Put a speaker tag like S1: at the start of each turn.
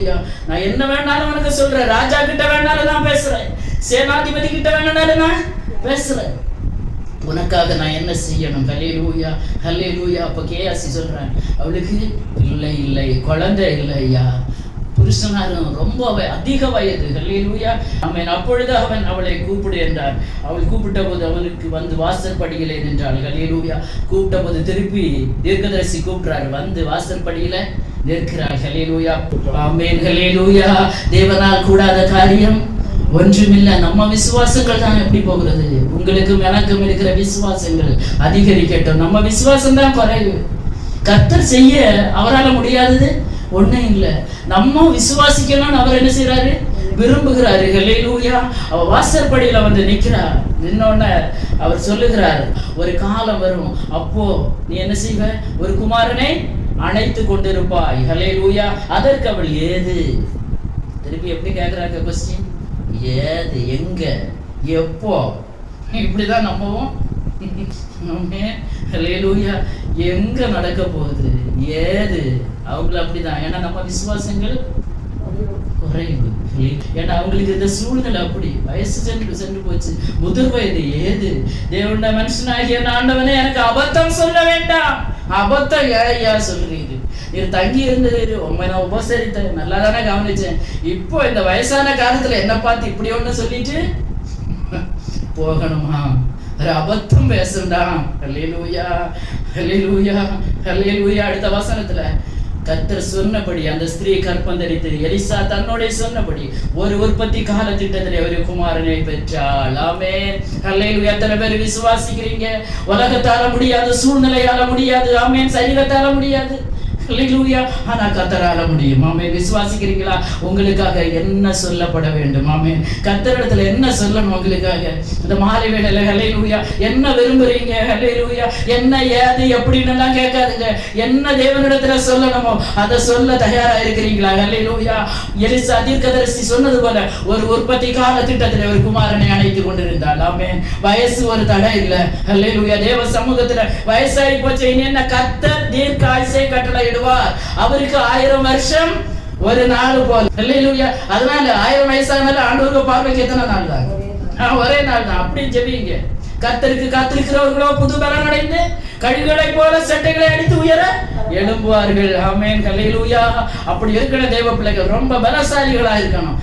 S1: நான் என்ன வேணாலும் உனக்கு சொல்றேன். ராஜா கிட்ட வேணாலும் நான் பேசுறேன், சேனாதிபதி கிட்ட வேணாலும் நான் பேசுறேன். உனக்காக நான் என்ன செய்யணும்? ஹல்லேலூயா, ஹல்லேலூயா. அப்ப கேயாசி சொல்றேன், அவளுக்கு இல்லை இல்லை குழந்தை இல்லை ஐயா, புருஷனாரும் ரொம்ப அதிக வயது. ஹல்லேலூயா. ஆமென். அப்பொழுது அவன் அவளை கூப்பிடு என்றான். அவள் கூப்பிட்ட போது அவனுக்கு வந்து வாசற்படியிலே நின்றாள். ஹல்லேலூயா. கூப்பிட்ட போது திருப்பி தீர்க்கதரிசி கூப்பிடுறாரு, வந்து வாசற்படியில நிற்கிறாள். ஹல்லேலூயா. ஆமென். ஹல்லேலூயா. தேவனால் கூடாத காரியம் ஒன்றுமில்லை. நம்ம விசுவாசங்கள் தான் எப்படி போகிறது? உங்களுக்கும் எனக்கும் இருக்கிற விசுவாசங்கள் அதிகரிக்கட்டும். நம்ம விசுவாசம் தான் குறைவு. கர்த்தர் செய்ய அவரால் முடியாதது ஒன்றும் இல்லை. நம்ம விசுவாசிக்கணும்னு அவர் என்ன செய்யறாரு? விரும்புகிறாரு. ஹல்லேலூயா. அவ வாசற்படியில வந்து நிற்கிறா. நின்னோடனே அவர் சொல்லுகிறார், ஒரு காலம் வரும், அப்போ நீ என்ன செய்வ? ஒரு குமாரனை அணைத்து கொண்டிருப்பாய். ஹல்லேலூயா. அதற்கு அவள் ஏது? திருப்பி எப்படி கேட்கிறாங்க கொஸ்டின்? ஏது, எங்க, எப்போ? இப்படிதான் நம்பவும். ஹல்லேலூயா. எங்க நடக்க போகுது, ஏது? அவங்கள அப்படிதான். ஏன்னா நம்ம விசுவாசங்கள் குறைவு. ஏன்னா அவங்களுக்கு இந்த சூழ்நிலை அப்படி. வயசு சென்று போச்சு, முதிர் வயது. ஏது? தேவனுடைய மனுஷனாகிய ஆண்டவனே, எனக்கு அபத்தம் சொல்ல வேண்டாம். அபத்தம் ஏயா சொல்றீங்க? நீ தங்கி இருந்தது உண்மை, நான் உபசரித்தேன், நல்லா தானே கவனிச்சேன். இப்போ இந்த வயசான காலத்துல என்ன பார்த்து இப்படி ஒண்ணு சொல்லிட்டு போகணுமா? ஒரு அபத்தம் பேசுண்டா. ஹல்லேலூயா, ஹல்லேலூயா, ஹல்லேலூயா. அடுத்த வசனத்துல கர்த்தர் சொன்னபடி அந்த ஸ்திரீ கற்பந்தரித்து எலிசா தன்னோட சொன்னபடி ஒரு உற்பத்தி கால திட்டத்திலே ஒரு குமாரனை பெற்றாள். ஆமென். ஹல்லேலூயா. எத்தனை பேர் விசுவாசிக்கிறீங்க? உலகத்தால முடியாது, சூழ்நிலையால முடியாது, ஆமென், சரீரத்தால முடியாது, ஹல்லேலூயா, ஆனா கர்த்தரால முடியும். ஆமென். விசுவாசிக்கிறீங்களா? உங்களுக்காக என்ன சொல்லப்பட வேண்டும்? ஆமென். கர்த்தரிடத்துல என்ன சொல்லணும் உங்களுக்காக இந்த மாலை வேளையில? ஹல்லேலூயா. என்ன விரும்புறீங்க? ஹல்லேலூயா. என்ன, ஏது, எப்படின்னு எல்லாம் கேட்காதுங்க. என்ன தேவனிடத்துல சொல்லணுமோ அதை சொல்ல தயாரா இருக்கிறீங்களா? ஹல்லேலூயா. எலிசா தீர்க்கதரிசி சொன்னது போல ஒரு உற்பத்தி கால திட்டத்துல ஒரு குமாரனை அணைத்து கொண்டிருந்தாள். ஆமென். வயசு ஒரு தடை இல்ல. ஹல்லேலூயா. தேவ சமூகத்துல வயசாகி போச்சு, இனி என்ன? கர்த்தர் தீர்க்க ஆயுசை கட்டளையிடுவார். அவருக்கு 1000 வருஷம் ஒரு நாள் போல. ஹல்லேலூயா. அதனால 1000 வயசானாலும் ஆண்டவருக்கு பார்வைக்கு எத்தனை நாள் தான்? ஒரே நாள் தான். அப்படி ஜெபிங்க. கர்த்தருக்கு காத்திருக்கிறவர்களோ புது பலன் அடைந்து கழுகுகளை போல சட்டைகளை அடித்து உயர எழும்புவார்கள். ஆமென். ஹல்லேலூயா. அப்படி இருக்கிற தேவ பிள்ளைகள் ரொம்ப பலசாலிகளா இருக்கணும்.